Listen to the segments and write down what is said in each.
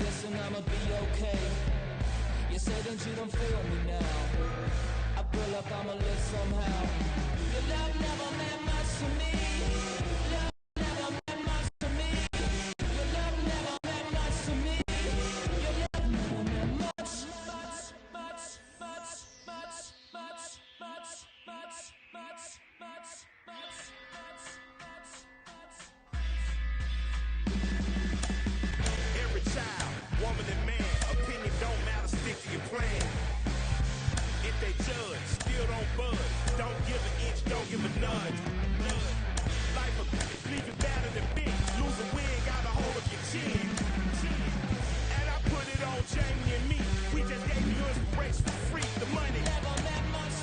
listen, I'ma be okay. You say that you don't feel me now. I feel like I'ma live somehow. Your love never meant much to me. Love never meant much to me. Your love never meant much to me. Your love never meant much. Every child, woman and man, opinion don't matter, stick to your plan. If they judge, still don't budge. Don't give an inch, don't give a nudge. Life will leave you better than big. Lose a wig, got a hold of your chin. And I put it on Jamie and me. We just gave you inspiration for free. The money never meant much.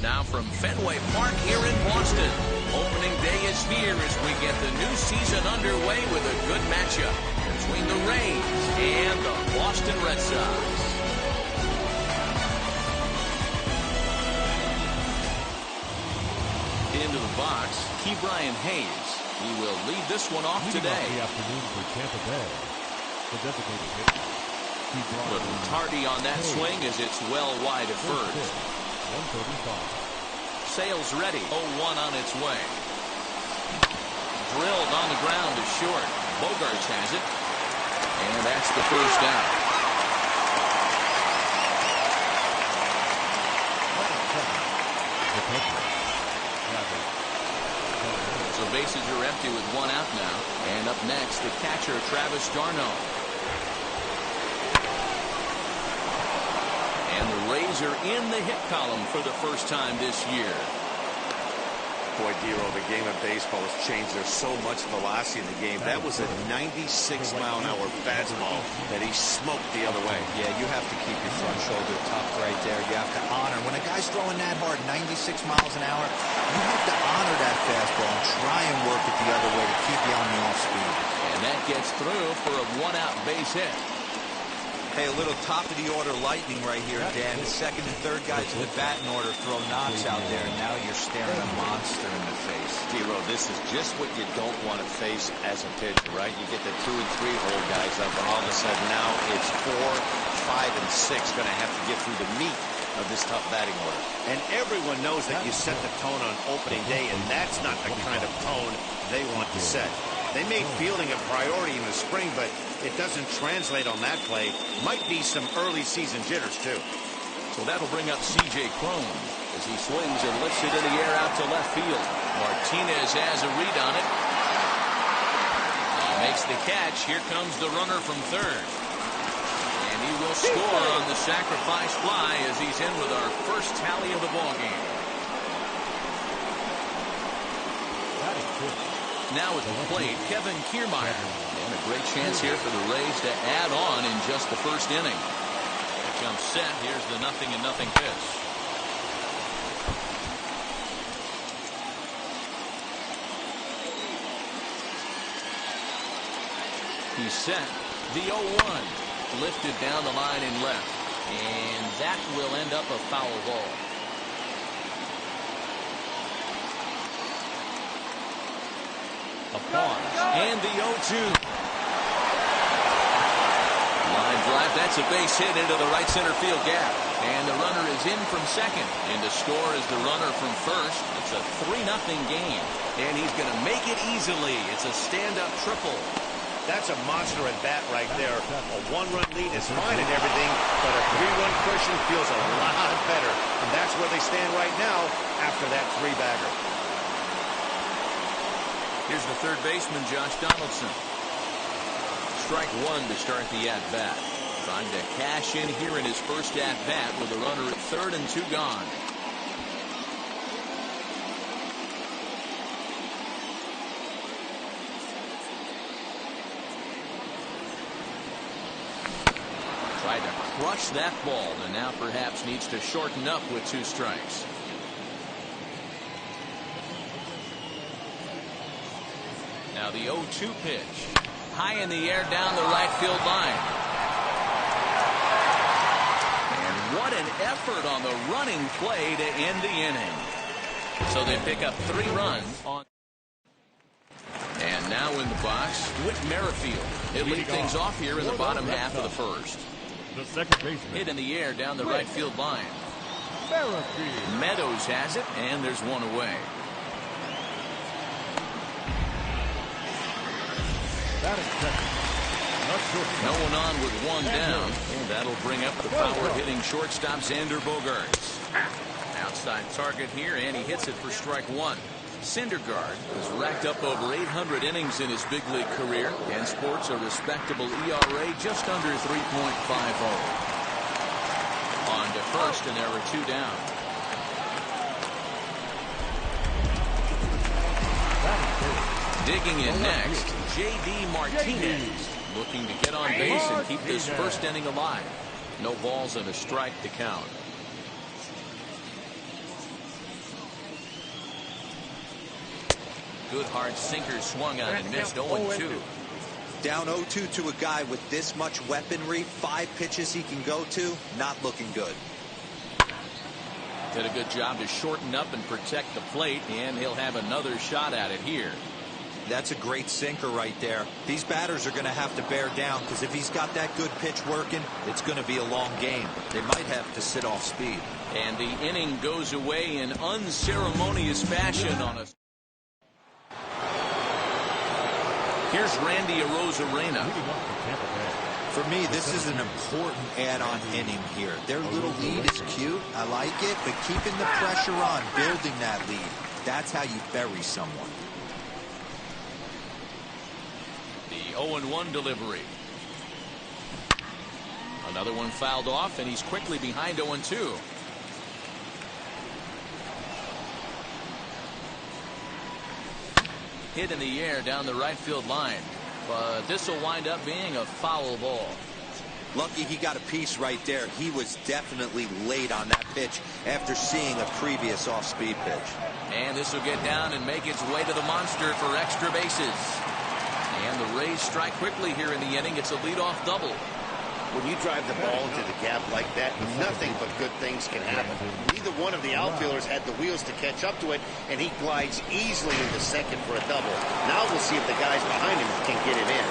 Now from Fenway Park here in Boston. Opening day is here as we get the new season underway with a good matchup between the Rays and the Boston Red Sox. Into the box, Brian Hayes. He will lead this one off today. The afternoon for Tampa Bay. The designated hitter. Little tardy on that swing as it's well wide of first. 135. Sales ready. 0-1 on its way. Drilled on the ground to short. Bogarts has it. And that's the first down. So bases are empty with one out now. And up next, the catcher, Travis d'Arnaud. And the Rays are in the hit column for the first time this year. Boy, Dero, the game of baseball has changed. There's so much velocity in the game. That was a 96-mile-an-hour fastball that he smoked the other way. Yeah, you have to keep your front shoulder tucked right there. You have to honor. When a guy's throwing that hard, 96 miles an hour, you have to honor that fastball and try and work it the other way to keep you on the off speed. And that gets through for a one-out base hit. Hey, a little top-of-the-order lightning right here, Dan. The second and third guys in the batting order throw knocks out there, and now you're staring a monster in the face. Dero, this is just what you don't want to face as a pitcher, right? You get the 2 and 3 hole guys up, and all of a sudden now it's 4, 5, and 6 going to have to get through the meat of this tough batting order. And everyone knows that you set the tone on opening day, and that's not the kind of tone they want to set. They made fielding a priority in the spring, but it doesn't translate on that play. Might be some early season jitters, too. So that'll bring up C.J. Cron as he swings and lifts it in the air out to left field. Martinez has a read on it. He makes the catch. Here comes the runner from third. And he will score on the sacrifice fly as he's in with our first tally of the ballgame. Now at the plate, Kevin Kiermaier. And a great chance here for the Rays to add on in just the first inning. Here comes set. Here's the 0-0 pitch. He's set. The 0-1. Lifted down the line and left. And that will end up a foul ball. A pause. And the 0-2. Line drive. That's a base hit into the right center field gap. And the runner is in from second. And to score is the runner from first. It's a 3-0 game. And he's going to make it easily. It's a stand-up triple. That's a monster at bat right there. A 1-run lead is fine and everything, but a 3-run cushion feels a lot better. And that's where they stand right now after that 3-bagger. Here's the third baseman, Josh Donaldson. Strike one to start the at-bat. Trying to cash in here in his first at-bat with a runner at third and 2 gone. Tried to crush that ball, and now perhaps needs to shorten up with 2 strikes. Now the 0-2 pitch. High in the air down the right field line. And what an effort on the running play to end the inning. So they pick up 3 runs on. And now in the box, Whit Merrifield. He'll lead things off here in the bottom half of the first. The second baseman. Hit in the air down the right field line. Meadows has it, and there's one away. No one on with 1 down, and that'll bring up the power-hitting shortstop Xander Bogaerts. Outside target here, and he hits it for strike 1. Syndergaard has racked up over 800 innings in his big league career and sports a respectable ERA just under 3.50. On to first, and there are 2 down. Digging in next, J.D. Martinez, looking to get on base and keep this first inning alive. No balls and a strike to count. Good hard sinker swung on and missed. 0-2. Down 0-2 to a guy with this much weaponry, 5 pitches he can go to, not looking good. Did a good job to shorten up and protect the plate, and he'll have another shot at it here. That's a great sinker right there. These batters are going to have to bear down, because if he's got that good pitch working, it's going to be a long game. They might have to sit off speed. And the inning goes away in unceremonious fashion on a. Here's Randy Arozarena. For me, this is an important add-on inning here. Their little lead is cute. I like it, but keeping the pressure on, building that lead, that's how you bury someone. The 0-1 delivery. Another one fouled off, and he's quickly behind 0-2. Hit in the air down the right field line, but this will wind up being a foul ball. Lucky he got a piece right there. He was definitely late on that pitch after seeing a previous off-speed pitch. And this will get down and make its way to the monster for extra bases. And the Rays strike quickly here in the inning. It's a leadoff double. When you drive the ball into the gap like that, nothing but good things can happen. Neither one of the outfielders had the wheels to catch up to it, and he glides easily into second for a double. Now we'll see if the guys behind him can get it in.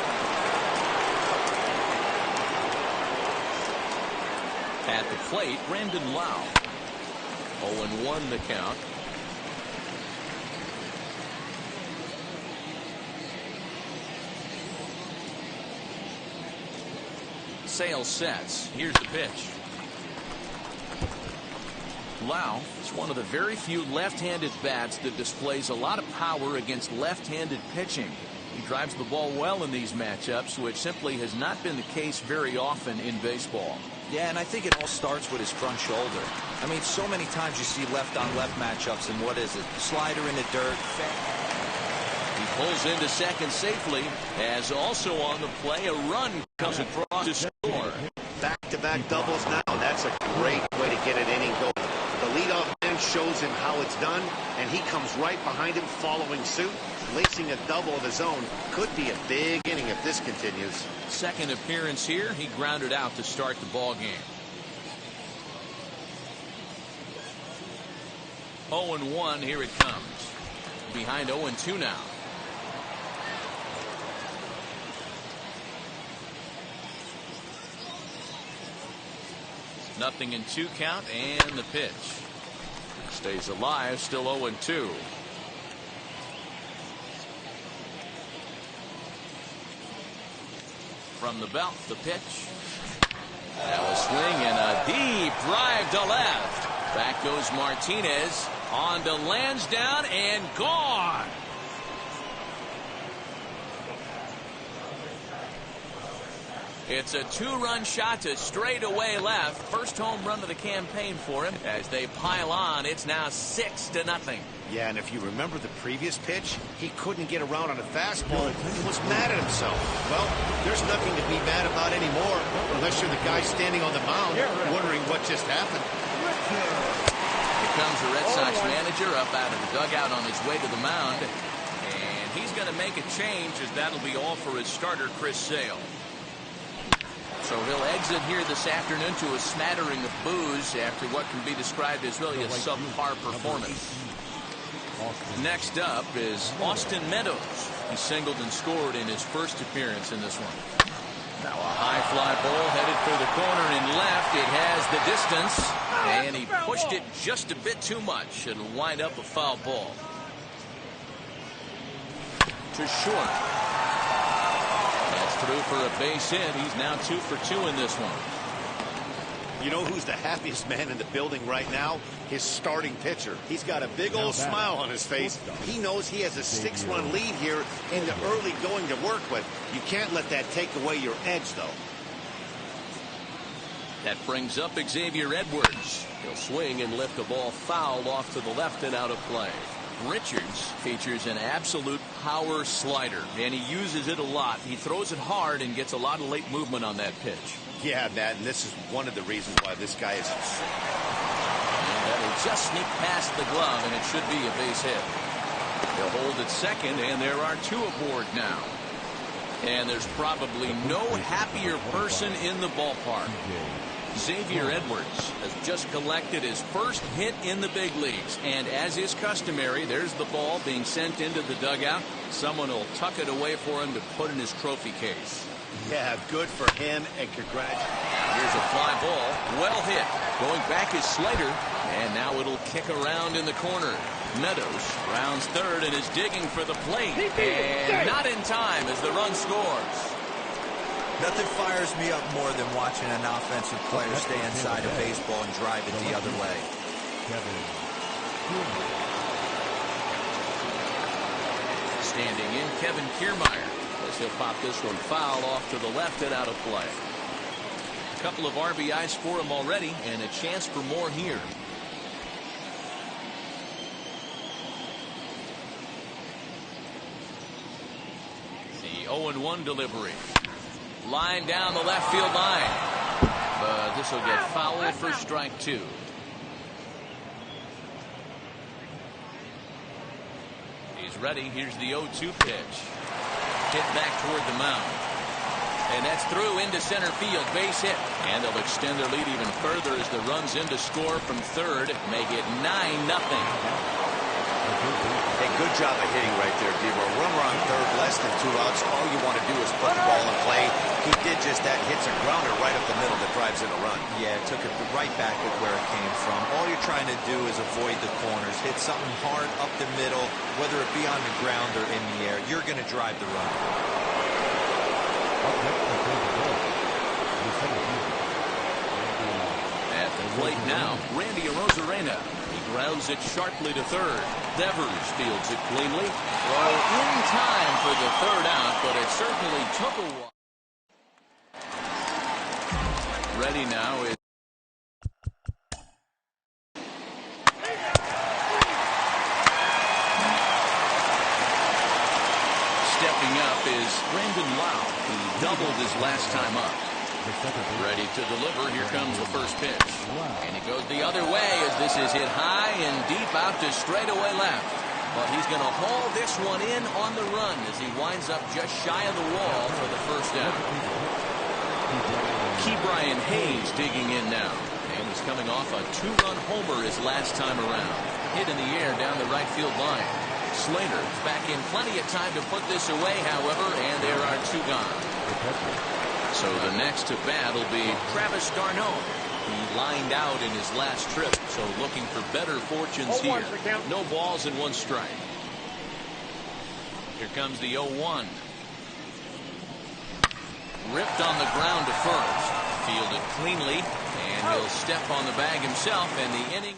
At the plate, Brandon Lau. 0-1 the count. Sales sets. Here's the pitch. Lau is one of the very few left-handed bats that displays a lot of power against left-handed pitching. He drives the ball well in these matchups, which simply has not been the case very often in baseball. Yeah, and I think it all starts with his front shoulder. I mean, so many times you see left-on-left matchups, and what is it? Slider in the dirt. He pulls into second safely, as also on the play, a run comes across to score. Back-to-back doubles now. That's a great way to get an inning going. The leadoff man shows him how it's done, and he comes right behind him following suit. Lacing a double of his own could be a big inning if this continues. Second appearance here. He grounded out to start the ball game. 0-1, here it comes. Behind 0-2 now. 0-2 count, and the pitch stays alive, still 0-2. From the belt, the pitch. Now a swing and a deep drive to left. Back goes Martinez on to Lansdowne and gone. It's a 2-run shot to straightaway left. First home run of the campaign for him. As they pile on, it's now 6-0. Yeah, and if you remember the previous pitch, he couldn't get around on a fastball. He was mad at himself. Well, there's nothing to be mad about anymore, unless you're the guy standing on the mound wondering what just happened. Here comes the Red Sox manager up out of the dugout on his way to the mound. And he's going to make a change, as that'll be all for his starter, Chris Sale. So he'll exit here this afternoon to a smattering of boos after what can be described as really a subpar performance. Next up is Austin Meadows. He singled and scored in his first appearance in this one. Now a high fly ball headed for the corner and left. It has the distance, and he pushed it just a bit too much. It'll wind up a foul ball. To short. Through for a base hit. He's now 2 for 2 in this one. You know who's the happiest man in the building right now? His starting pitcher. He's got a big old smile on his face. He knows he has a 6-run lead here in the early going to work with. You can't let that take away your edge, though. That brings up Xavier Edwards. He'll swing and lift the ball foul off to the left and out of play. Richards features an absolute power slider, and he uses it a lot. He throws it hard and gets a lot of late movement on that pitch. Yeah, Matt, and this is one of the reasons why this guy is... And that'll just sneak past the glove, and it should be a base hit. They'll hold at second, and there are 2 aboard now. And there's probably no happier person in the ballpark. Xavier Edwards has just collected his first hit in the big leagues, and as is customary, there's the ball being sent into the dugout. Someone will tuck it away for him to put in his trophy case. Yeah, good for him, and congratulations. Here's a fly ball, well hit. Going back is Slater, and now it'll kick around in the corner. Meadows rounds third and is digging for the plate, and not in time as the run scores. Nothing fires me up more than watching an offensive player stay inside a baseball and drive it the other way. Standing in, Kevin Kiermaier, as he'll pop this one foul off to the left and out of play. A couple of RBIs for him already, and a chance for more here. The 0-1 delivery. Line down the left field line. But this will get foul for strike 2. He's ready. Here's the 0-2 pitch. Hit back toward the mound. And that's through into center field. Base hit. And they'll extend their lead even further as the runs in to score from third. Make it 9-0. Hey, good job of hitting right there, Deaver. A runner on third, less than 2 outs. All you want to do is put the ball in play. He did just that. Hits a grounder right up the middle that drives in a run. Yeah, took it right back at where it came from. All you're trying to do is avoid the corners. Hit something hard up the middle, whether it be on the ground or in the air. You're going to drive the run. At the plate now, Randy Arozarena. Grounds it sharply to third. Devers fields it cleanly. Throw in time for the third out, but it certainly took a while. Ready now is stepping up is Brandon Lau, who doubled his last time up. Ready to deliver. Here comes the first pitch. And he goes the other way as this is hit high and deep out to straightaway left. But he's going to haul this one in on the run as he winds up just shy of the wall for the first out. Ke'Bryan Hayes digging in now. And he's coming off a 2-run homer his last time around. Hit in the air down the right field line. Slater is back in plenty of time to put this away, however, and there are 2 gone. So the next to bat will be Travis d'Arnaud. He lined out in his last trip, so looking for better fortunes here. No balls and 1 strike. Here comes the 0-1. Ripped on the ground to first. Fielded cleanly, and he'll step on the bag himself, and the inning.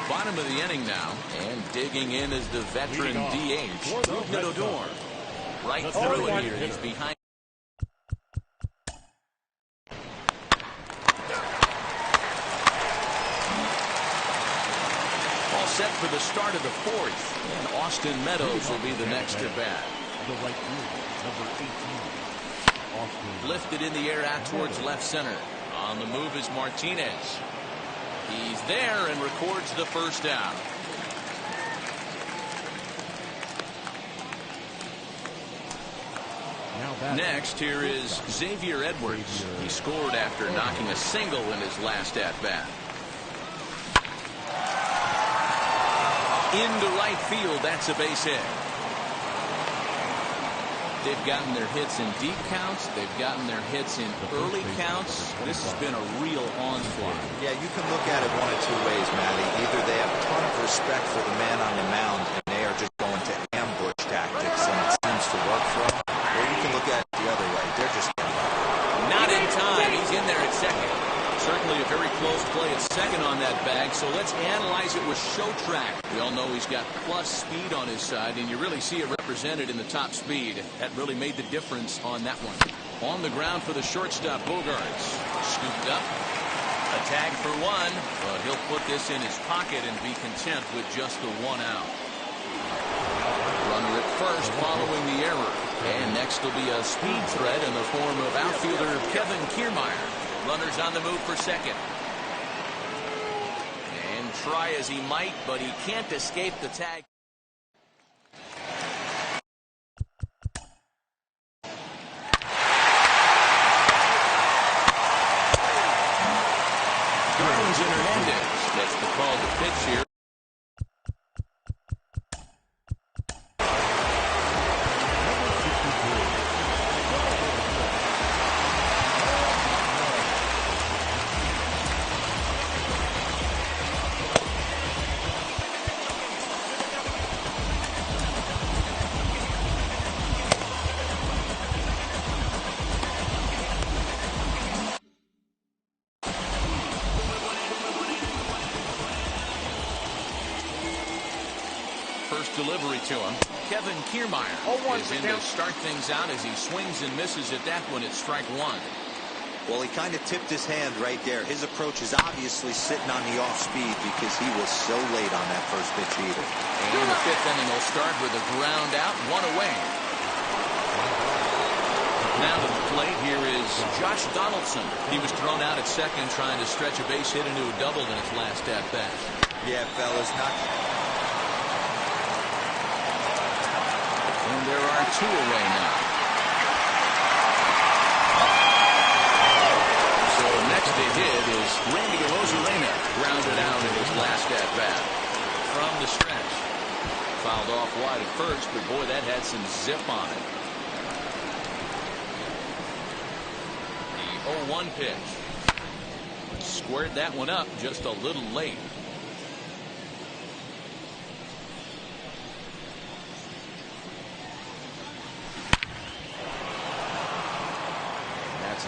Bottom of the inning now, and digging in is the veteran DH, Odor. Right through it here. He's behind. All set for the start of the 4th, and Austin Meadows will be the next at bat. The right fielder, number 18. Austin. Lifted in the air out towards left center. On the move is Martinez. He's there and records the first out. Next, here is Xavier Edwards. He scored after knocking a single in his last at-bat. Into right field, that's a base hit. They've gotten their hits in deep counts. They've gotten their hits in early counts. This has been a real onslaught. Yeah, you can look at it one of 2 ways, Matty. Either they have a ton of respect for the man on the mound, and they are just going to ambush tactics, and it seems to work for them. Or you can look at it the other way. They're just not in time. He's in there at second. Certainly a very close play at second on that bag, so let's analyze it with show track. We all know he's got plus speed on his side, and you really see it represented in the top speed. That really made the difference on that one. On the ground for the shortstop, Bogarts. Scooped up. A tag for 1, but he'll put this in his pocket and be content with just the 1 out. Runner at first following the error. And next will be a speed threat in the form of outfielder Kevin Kiermaier. Runners on the move for second. And try as he might, but he can't escape the tag. Garland and Hernandez gets the call to pitch here. Delivery to him. Kevin Kiermaier is in to start things out as he swings and misses at that one at strike 1. Well, he kind of tipped his hand right there. His approach is obviously sitting on the off speed because he was so late on that first pitch either. And the 5th inning will start with a ground out, 1 away. Now to the plate, here is Josh Donaldson. He was thrown out at second trying to stretch a base hit into a double in his last at bat. Yeah, fellas, not. And there are 2 away now. So next they did is Randy Arozarena grounded out in his last at-bat. From the stretch. Fouled off wide at first, but boy, that had some zip on it. The 0-1 pitch. Squared that one up just a little late.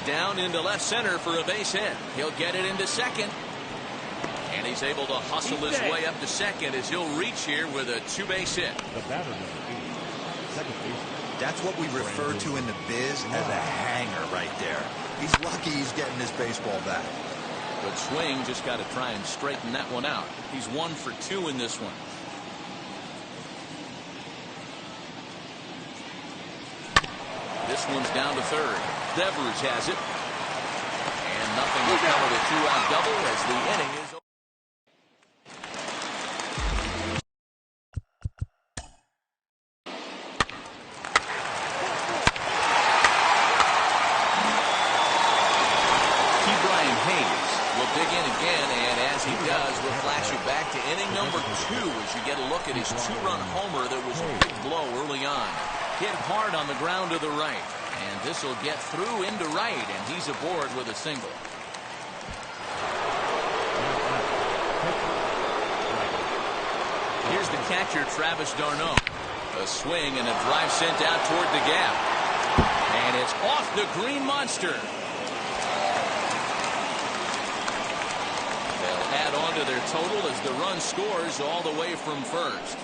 Down into left center for a base hit. He'll get it into second. And he's able to hustle his way up to second as he'll reach here with a 2-base hit. The batter, number 8, second baseman. That's what we refer to in the biz as a hanger right there. He's lucky he's getting his baseball back. Good swing, just got to try and straighten that one out. He's 1 for 2 in this one. This one's down to third. Devers has it. And nothing will come of a 2-out double as the inning is over. Brian Hayes will dig in again, and as he does, we'll flash you back to inning number 2 as you get a look at his 2-run homer that was a big blow early on. Hit hard on the ground to the right. And this will get through into right, and he's aboard with a single. Here's the catcher, Travis d'Arnaud. A swing and a drive sent out toward the gap. And it's off the green monster. They'll add on to their total as the run scores all the way from first.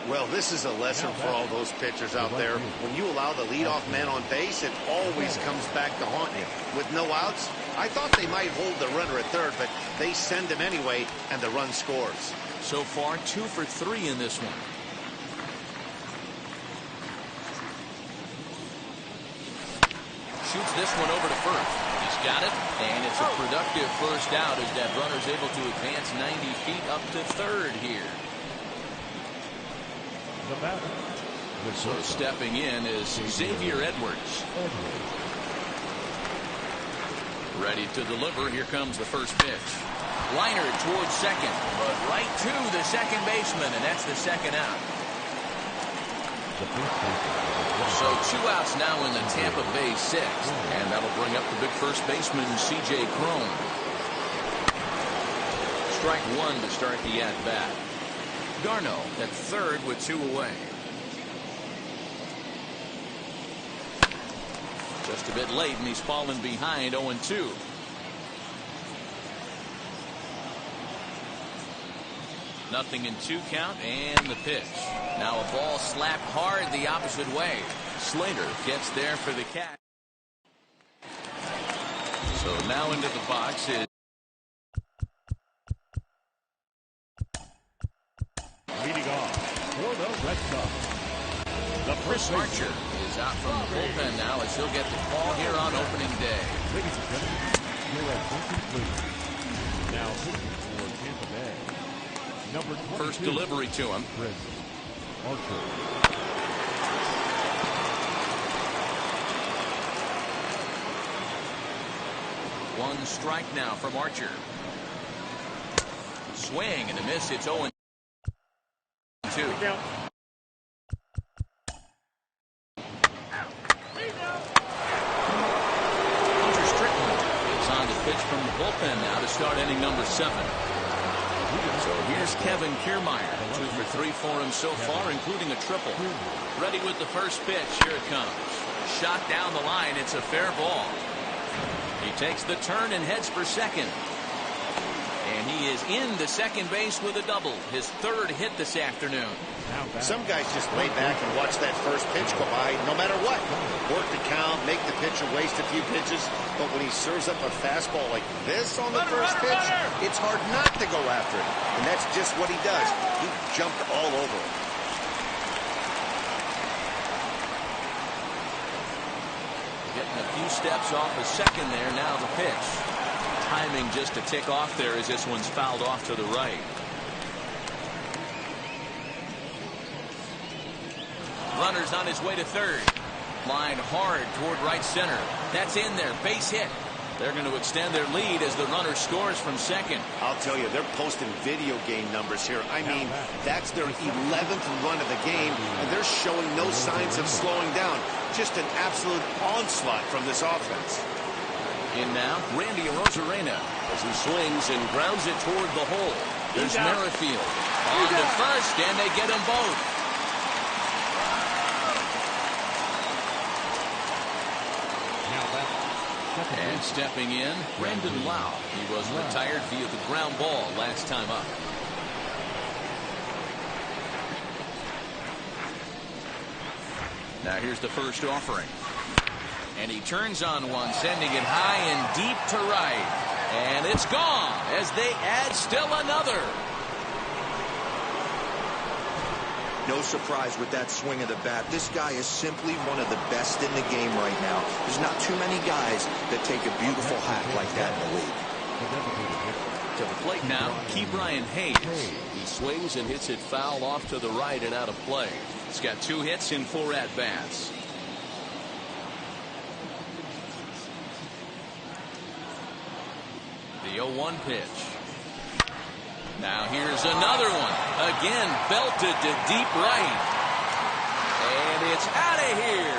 Well, this is a lesson for all those pitchers out there. When you allow the leadoff man on base, it always comes back to haunt you. With no outs, I thought they might hold the runner at third, but they send him anyway, and the run scores. So far, 2 for 3 in this one. Shoots this one over to first. He's got it, and it's a productive first out as that runner's able to advance 90 feet up to third here. So stepping in is Xavier Edwards. Ready to deliver. Here comes the first pitch. Liner towards second, but right to the second baseman, and that's the second out. So 2 outs now in the Tampa Bay sixth, and that'll bring up the big first baseman, C.J. Cron. Strike 1 to start the at-bat. d'Arnaud at third with 2 away. Just a bit late, and he's fallen behind 0-2. Nothing in 2 count, and the pitch. Now a ball slapped hard the opposite way. Slater gets there for the catch. So now into the box is leading off for the Red Sox. Chris Archer is out from the bullpen now as he'll get the call here on opening day. Ladies and gentlemen, you're at complete. Now pitching for Tampa Bay. Number 22, first delivery to him. Chris Archer. One strike now from Archer. Swing and a miss. It's 0-2. Pitch from the bullpen now to start inning number 7. So here's Kevin Kiermaier. 2 for 3 for him so far, including a triple. Ready with the first pitch. Here it comes. Shot down the line. It's a fair ball. He takes the turn and heads for second. And he is into second base with a double. His 3rd hit this afternoon. Some guys just lay back and watch that first pitch go by no matter what. Work the count, make the pitcher waste a few pitches. But when he serves up a fastball like this on the first pitch, it's hard not to go after it. And that's just what he does. He jumped all over it. Getting a few steps off the second there. Now the pitch. Timing just a tick off there as this one's fouled off to the right. Runner's on his way to third. Line hard toward right center. That's in there. Base hit. They're going to extend their lead as the runner scores from second. I'll tell you, they're posting video game numbers here. I mean, that's their 11th run of the game, and they're showing no signs of slowing down. Just an absolute onslaught from this offense. In now, Randy Arozarena as he swings and grounds it toward the hole. There's Merrifield on to first, and they get them both. And stepping in, Brandon Lau. He was retired via the ground ball last time up. Now here's the first offering. And he turns on one, sending it high and deep to right. And it's gone as they add still another. No surprise with that swing of the bat. This guy is simply one of the best in the game right now. There's not too many guys that take a beautiful hack like that in the league. To the plate now, Ke'Bryan Hayes. He swings and hits it foul off to the right and out of play. He's got 2 hits in 4 at-bats. The 0-1 pitch. Now here's another one. Again, belted to deep right. And it's out of here.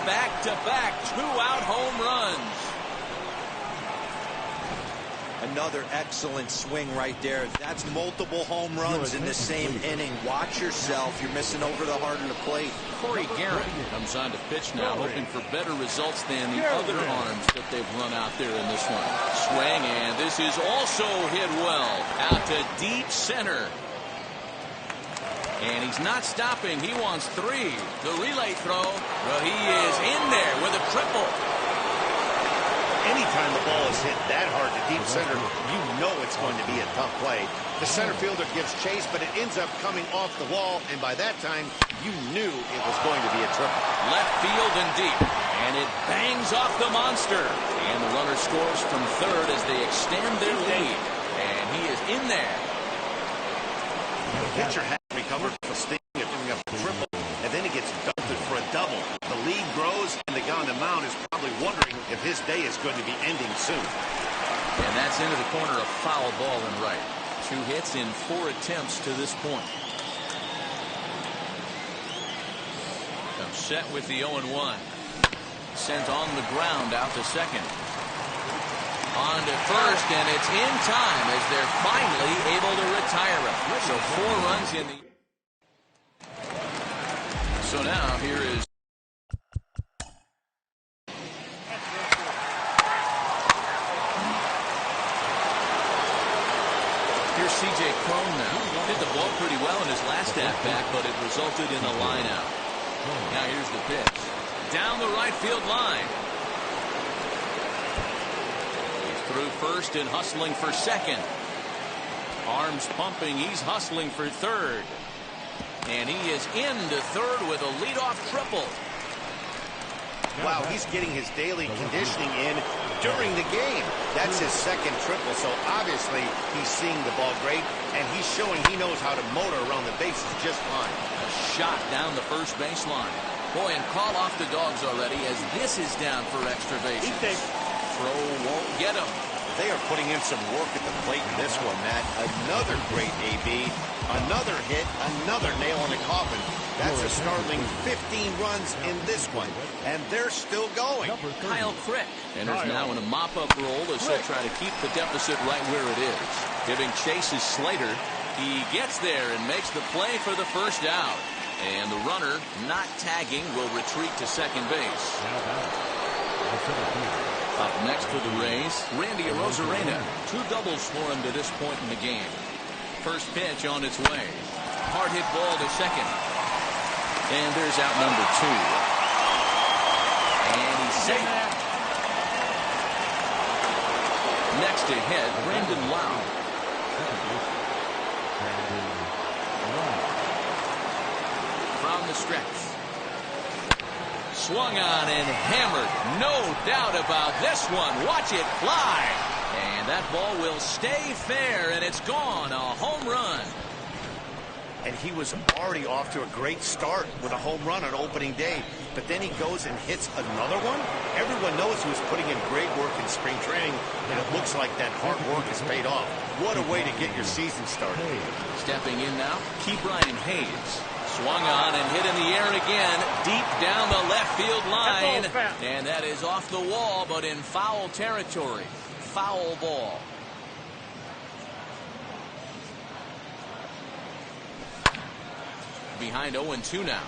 back-to-back two-out home runs. Another excellent swing right there. That's multiple home runs in the same inning. Watch yourself. You're missing over the heart of the plate. Corey Garrett comes on to pitch now, hoping for better results than the other arms that they've run out there in this one. Swing, and this is also hit well. Out to deep center. And he's not stopping. He wants 3. The relay throw. Well, he is in there with a triple. Anytime the ball is hit that hard to deep center, you know it's going to be a tough play. The center fielder gives chase, but it ends up coming off the wall, and by that time, you knew it was going to be a triple. Left field and deep, and it bangs off the monster. And the runner scores from third as they extend their lead. And he is in there. The pitcher has recovered from a sting of giving up a triple, and then he gets belted for a double. The lead grows, and the guy on the mound is probably wondering if his day is going to be ending soon. And that's into the corner, a foul ball and right. 2 hits in 4 attempts to this point. Comes set with the 0-1. Sent on the ground out to second. On to first, and it's in time as they're finally able to retire him. So 4 runs in the... So now here is... Here's C.J. Cron now. Hit the ball pretty well in his last at-bat, but it resulted in a line out. Now here's the pitch. Down the right field line. He's through first and hustling for second. Arms pumping. He's hustling for third. And he is into third with a leadoff triple. Wow, he's getting his daily conditioning in during the game. That's his second triple, so obviously he's seeing the ball great, and he's showing he knows how to motor around the bases just fine. A shot down the first baseline. Boy, and call off the dogs already as this is down for extra bases. Throw won't get him. They are putting in some work at the plate in this one, Matt. Another great AB, another hit, another nail in the coffin. That's a startling 15 runs in this one, and they're still going. Kyle Crick enters now in a mop-up role as he'll try to keep the deficit right where it is. Giving chase is Slater. He gets there and makes the play for the first out. And the runner, not tagging, will retreat to second base. Up next for the Rays, Randy Arozarena. 2 doubles for him to this point in the game. First pitch on its way. Hard hit ball to second. And there's out number 2. And he's safe. Next to hit, Brandon Lau. From the stretch. Swung on and hammered. No doubt about this one. Watch it fly. And that ball will stay fair, and it's gone. A home run. And he was already off to a great start with a home run on opening day. But then he goes and hits another one. Everyone knows he was putting in great work in spring training, and it looks like that hard work has paid off. What a way to get your season started. Stepping in now, Ke'Bryan Hayes. Swung on and hit in the air again, deep down the left field line. And that is off the wall, but in foul territory. Foul ball. Behind 0-2 now.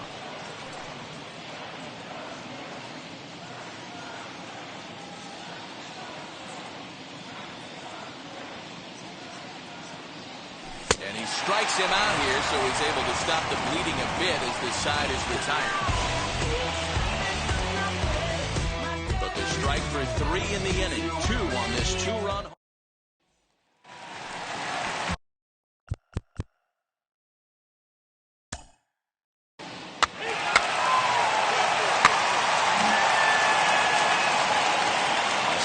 And he strikes him out here, so he's able to stop the bleeding a bit as this side is retired. But the strike for 3 in the inning. 2 on this 2-run.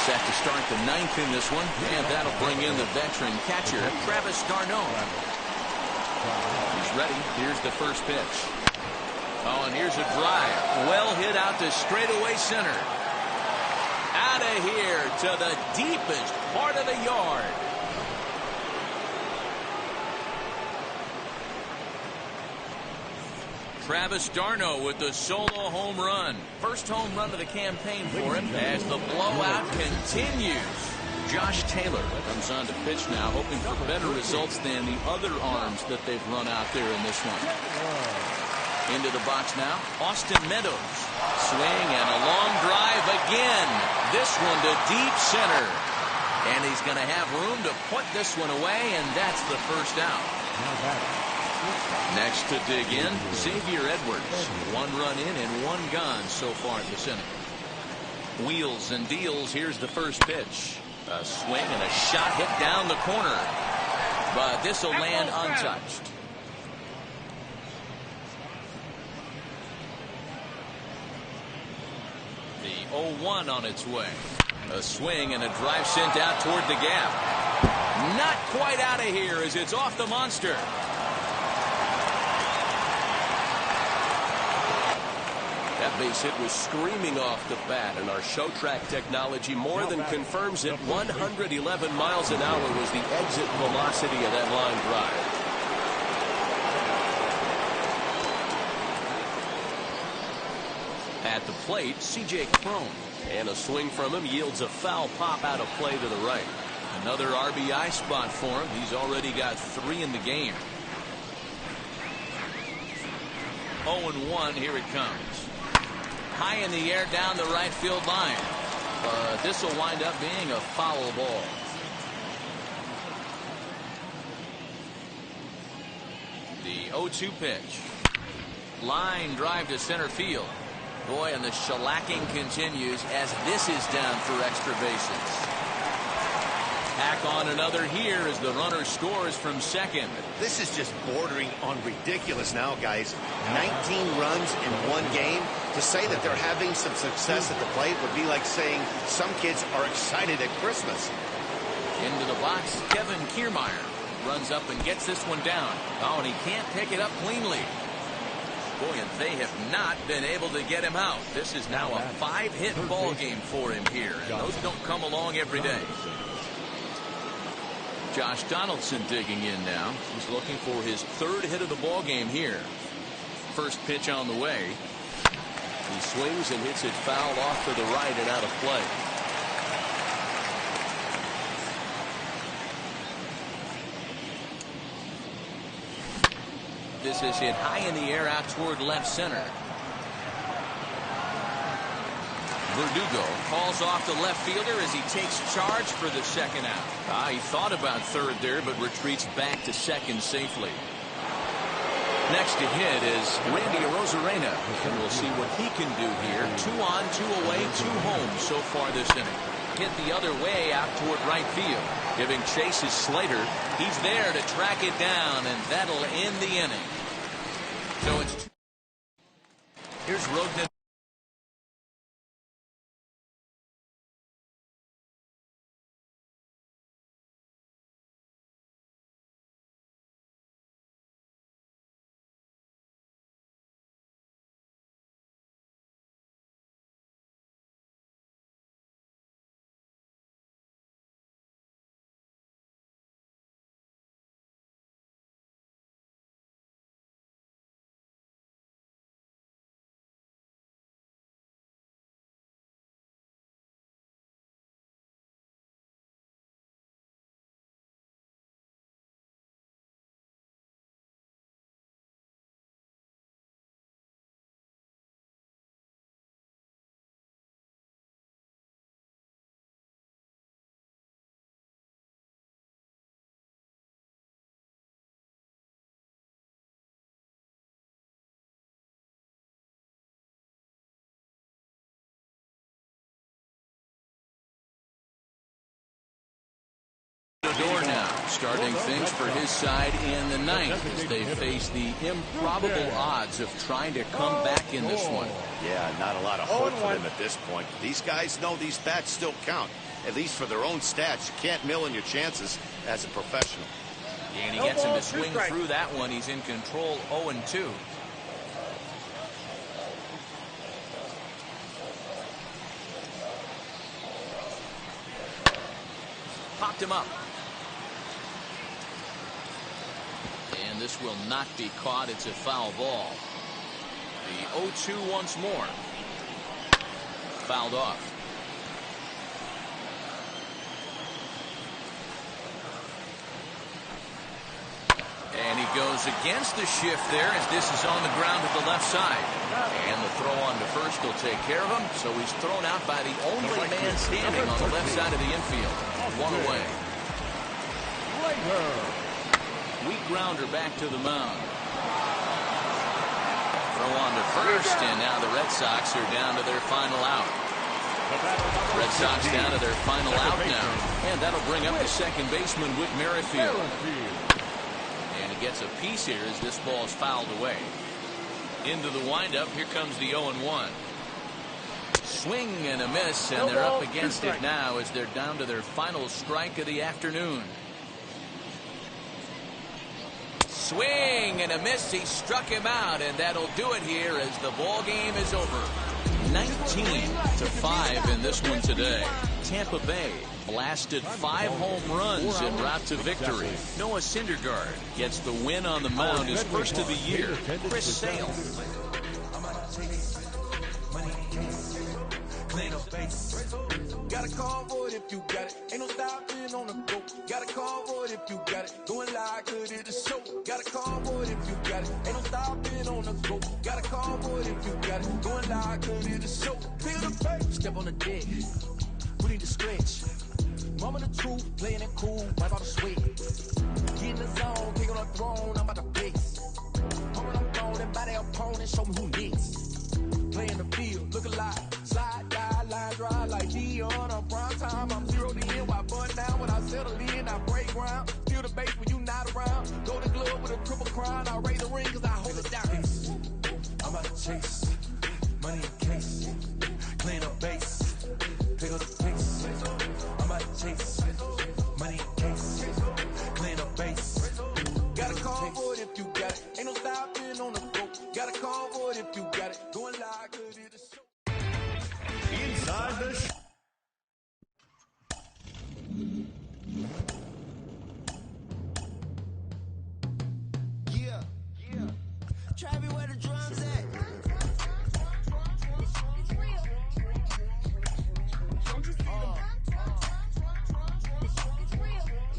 Set to start the 9th in this one, and that'll bring in the veteran catcher, Travis d'Arnaud. He's ready. Here's the first pitch. Oh, and here's a drive. Well hit out to straightaway center. Out of here to the deepest part of the yard. Travis d'Arnaud with the solo home run. First home run of the campaign for him as the blowout continues. Josh Taylor comes on to pitch now, hoping for better results than the other arms that they've run out there in this one. Into the box now, Austin Meadows. Swing and a long drive again. This one to deep center. And he's going to have room to put this one away, and that's the first out. Next to dig in, Xavier Edwards. 1 run in and 1 gone so far in this inning. Wheels and deals. Here's the first pitch. A swing and a shot hit down the corner. But this will land untouched. The 0-1 on its way. A swing and a drive sent out toward the gap. Not quite out of here as it's off the monster. That base hit was screaming off the bat, and our show track technology more than confirms it. 111 miles an hour was the exit velocity of that line drive. At the plate, C.J. Cron. And a swing from him yields a foul pop out of play to the right. Another RBI spot for him. He's already got 3 in the game. 0-1, here it comes. High in the air down the right field line. But this will wind up being a foul ball. The 0-2 pitch. Line drive to center field. Boy, and the shellacking continues as this is down for extra bases. Tack on another here as the runner scores from second. This is just bordering on ridiculous now, guys. 19 runs in 1 game. To say that they're having some success at the plate would be like saying some kids are excited at Christmas. Into the box, Kevin Kiermaier runs up and gets this one down. Oh, and he can't pick it up cleanly. Boy, and they have not been able to get him out. This is now a 5-hit ball game for him here, and those don't come along every day. Josh Donaldson digging in now. He's looking for his 3rd hit of the ball game here. First pitch on the way. He swings and hits it foul off to the right and out of play. This is hit high in the air out toward left center. Verdugo calls off the left fielder as he takes charge for the second out. He thought about 3rd there, but retreats back to second safely. Next to hit is Randy Arozarena, and we'll see what he can do here. 2 on, 2 away, 2 home so far this inning. Hit the other way out toward right field. Giving chase is Slater. He's there to track it down, and that'll end the inning. So it's here's Rognan. Door now, starting things for his side in the 9th as they face the improbable odds of trying to come back in this one. Yeah, not a lot of hope for them at this point. These guys know these bats still count, at least for their own stats. You can't mill in your chances as a professional. And he gets him to swing through that one. He's in control 0-2. Popped him up. And this will not be caught. It's a foul ball. The 0-2 once more. Fouled off. And he goes against the shift there as this is on the ground at the left side. And the throw on to first will take care of him. So he's thrown out by the only man standing on the left side of the infield. One away. Weak grounder back to the mound. Throw on to first, and now the Red Sox are down to their final out. Red Sox down to their final out now. And that'll bring up the second baseman, Whit Merrifield. And he gets a piece here as this ball is fouled away. Into the windup, here comes the 0-1. Swing and a miss, and they're up against it now as they're down to their final strike of the afternoon. Swing and a miss. He struck him out, and that'll do it here as the ball game is over. 19-5 in this one today. Tampa Bay blasted 5 home runs en route to victory. Noah Syndergaard gets the win on the mound, his first of the year. Chris Sale. Got a call for it if you got it. Ain't no stopping on the go. Got a call for it if you got it. Going live, good at the show. Got a call for it if you got it. Ain't no stopping on the go. Got a call for it if you got it. Going live, good at the show. Feel the pain. Step on the deck. We need to stretch. Mama the truth, playing it cool, wipe out the sweat. Get in the zone, take on the throne, I'm about to flex. Home on the phone and by their opponent, show me who next. Play in the field, look alive. Slide, die, line, drive like Dion on prime time. I'm 0 to end, why bud now? When I settle in, I break ground. Feel the bass when you not around. Golden glove with a triple crown. I raise the ring cause I hold it down. I'm about to chase, money in case. Clean up base, pick up the pace. I'm about to chase, money in case. Clean up base. Got a call for it if you got it. Ain't no stopping on the go. Got a call for it if you got it. Going live, good at the show. Inside the show. Yeah, yeah. Travis, where the drums at?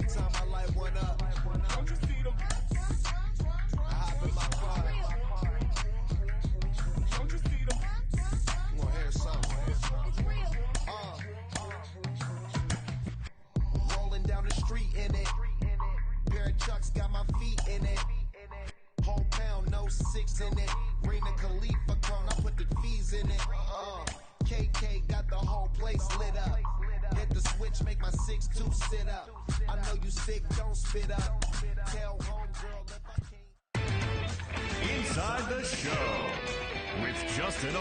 Time I light one up. Don't you see them? I hop in my car. Don't you see them? I'm gonna hear something. Rolling down the street in it. Pair of Chucks got my feet in it. Whole pound, no 6 in it. Rena Khalifa cone, I put the fees in it. KK got the whole place lit up. Hit the switch, make my 6'2" sit up. I know you sick, don't spit up. Tell homegirl if I can't. Inside the show with Justin